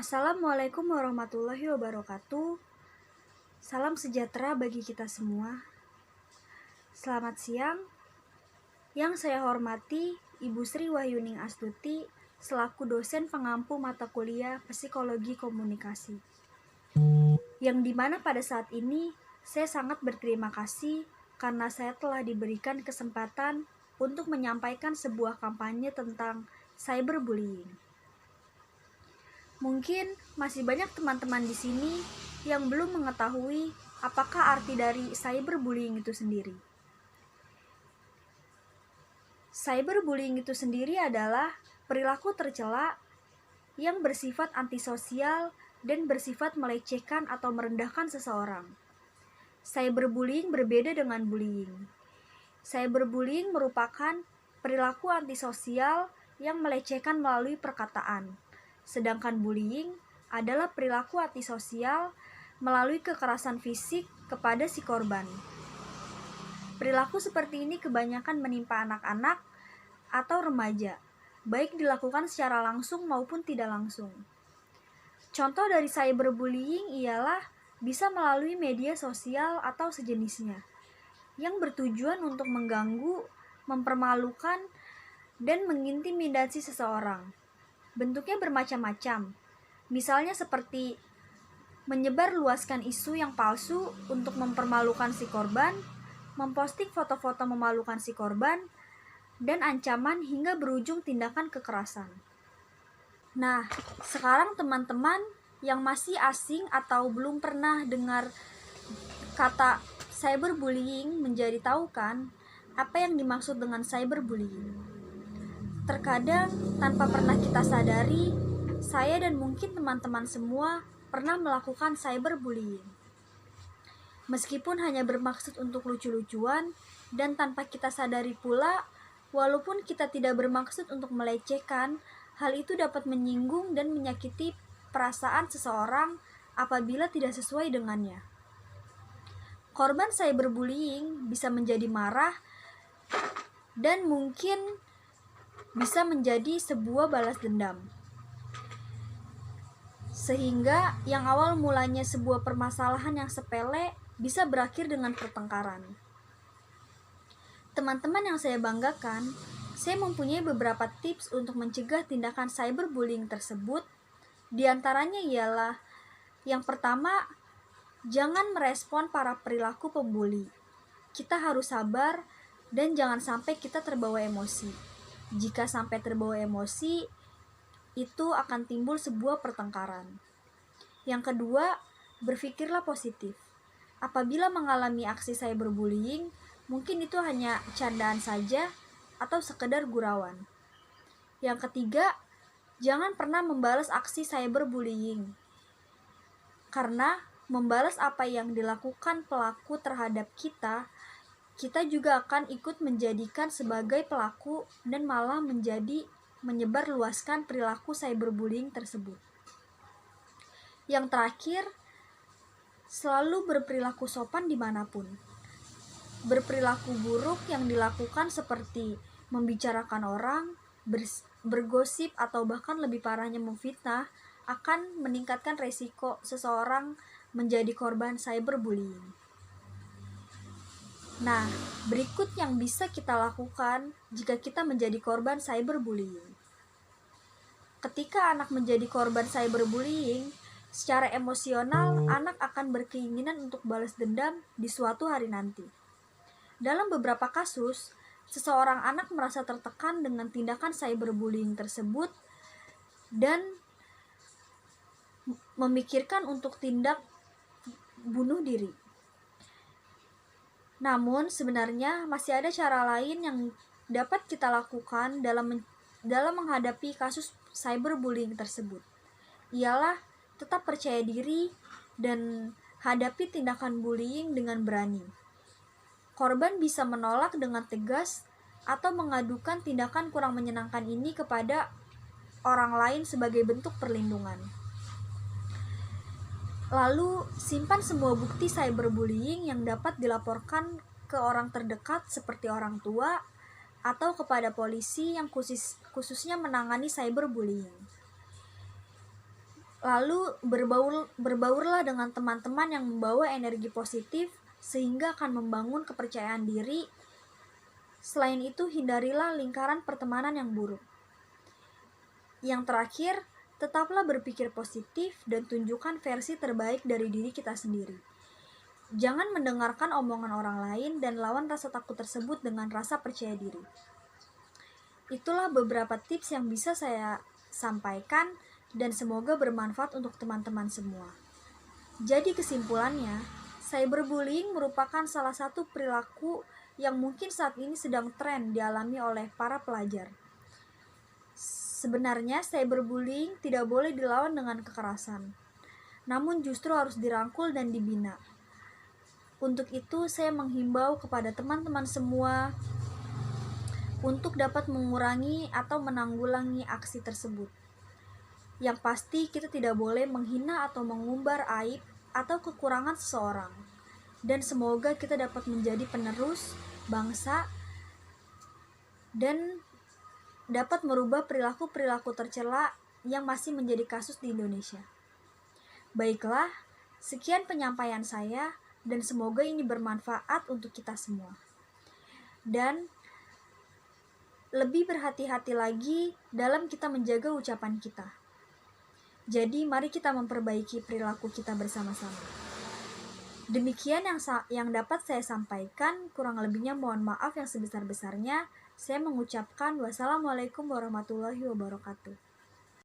Assalamualaikum warahmatullahi wabarakatuh. Salam sejahtera bagi kita semua. Selamat siang. Yang saya hormati Ibu Sri Wahyuning Astuti selaku dosen pengampu mata kuliah Psikologi Komunikasi. Yang dimana pada saat ini saya sangat berterima kasih karena saya telah diberikan kesempatan untuk menyampaikan sebuah kampanye tentang cyberbullying. Mungkin masih banyak teman-teman di sini yang belum mengetahui apakah arti dari cyberbullying itu sendiri. Cyberbullying itu sendiri adalah perilaku tercela yang bersifat antisosial dan bersifat melecehkan atau merendahkan seseorang. Cyberbullying berbeda dengan bullying. Cyberbullying merupakan perilaku antisosial yang melecehkan melalui perkataan. Sedangkan bullying adalah perilaku antisosial melalui kekerasan fisik kepada si korban. Perilaku seperti ini kebanyakan menimpa anak-anak atau remaja, baik dilakukan secara langsung maupun tidak langsung. Contoh dari cyberbullying ialah bisa melalui media sosial atau sejenisnya, yang bertujuan untuk mengganggu, mempermalukan, dan mengintimidasi seseorang. Bentuknya bermacam-macam, misalnya seperti menyebarluaskan isu yang palsu untuk mempermalukan si korban, memposting foto-foto memalukan si korban, dan ancaman hingga berujung tindakan kekerasan. Nah, sekarang teman-teman yang masih asing atau belum pernah dengar kata cyberbullying menjadi tahu kan apa yang dimaksud dengan cyberbullying. Terkadang tanpa pernah kita sadari, saya dan mungkin teman-teman semua pernah melakukan cyberbullying. Meskipun hanya bermaksud untuk lucu-lucuan dan tanpa kita sadari pula, walaupun kita tidak bermaksud untuk melecehkan, hal itu dapat menyinggung dan menyakiti perasaan seseorang apabila tidak sesuai dengannya. Korban cyberbullying bisa menjadi marah dan mungkin bisa menjadi sebuah balas dendam. Sehingga yang awal mulanya sebuah permasalahan yang sepele bisa berakhir dengan pertengkaran. Teman-teman yang saya banggakan, saya mempunyai beberapa tips untuk mencegah tindakan cyberbullying tersebut. Di antaranya ialah yang pertama, jangan merespon para perilaku pembuli. Kita harus sabar dan jangan sampai kita terbawa emosi. Jika sampai terbawa emosi, itu akan timbul sebuah pertengkaran. Yang kedua, berpikirlah positif. Apabila mengalami aksi cyberbullying, mungkin itu hanya candaan saja atau sekedar gurauan. Yang ketiga, jangan pernah membalas aksi cyberbullying. Karena membalas apa yang dilakukan pelaku terhadap kita juga akan ikut menjadikan sebagai pelaku dan malah menyebarluaskan perilaku cyberbullying tersebut. Yang terakhir, selalu berperilaku sopan dimanapun. Berperilaku buruk yang dilakukan seperti membicarakan orang, bergosip atau bahkan lebih parahnya memfitnah akan meningkatkan resiko seseorang menjadi korban cyberbullying. Nah, berikut yang bisa kita lakukan jika kita menjadi korban cyberbullying. Ketika anak menjadi korban cyberbullying, secara emosional anak akan berkeinginan untuk balas dendam di suatu hari nanti. Dalam beberapa kasus, seseorang anak merasa tertekan dengan tindakan cyberbullying tersebut dan memikirkan untuk tindak bunuh diri. Namun sebenarnya masih ada cara lain yang dapat kita lakukan dalam menghadapi kasus cyberbullying tersebut. Ialah tetap percaya diri dan hadapi tindakan bullying dengan berani. Korban bisa menolak dengan tegas atau mengadukan tindakan kurang menyenangkan ini kepada orang lain sebagai bentuk perlindungan. Lalu, simpan semua bukti cyberbullying yang dapat dilaporkan ke orang terdekat seperti orang tua atau kepada polisi yang khususnya menangani cyberbullying. Lalu berbaurlah dengan teman-teman yang membawa energi positif sehingga akan membangun kepercayaan diri. Selain itu, hindarilah lingkaran pertemanan yang buruk. Yang terakhir, tetaplah berpikir positif dan tunjukkan versi terbaik dari diri kita sendiri. Jangan mendengarkan omongan orang lain dan lawan rasa takut tersebut dengan rasa percaya diri. Itulah beberapa tips yang bisa saya sampaikan dan semoga bermanfaat untuk teman-teman semua. Jadi kesimpulannya, cyberbullying merupakan salah satu perilaku yang mungkin saat ini sedang tren dialami oleh para pelajar. Sebenarnya cyberbullying tidak boleh dilawan dengan kekerasan, namun justru harus dirangkul dan dibina. Untuk itu, saya menghimbau kepada teman-teman semua untuk dapat mengurangi atau menanggulangi aksi tersebut. Yang pasti, kita tidak boleh menghina atau mengumbar aib atau kekurangan seseorang. Dan semoga kita dapat menjadi penerus bangsa dan dapat merubah perilaku-perilaku tercela yang masih menjadi kasus di Indonesia. Baiklah, sekian penyampaian saya dan semoga ini bermanfaat untuk kita semua. Dan lebih berhati-hati lagi dalam kita menjaga ucapan kita. Jadi mari kita memperbaiki perilaku kita bersama-sama. Demikian yang dapat saya sampaikan, kurang lebihnya mohon maaf yang sebesar-besarnya. Saya mengucapkan wassalamualaikum warahmatullahi wabarakatuh.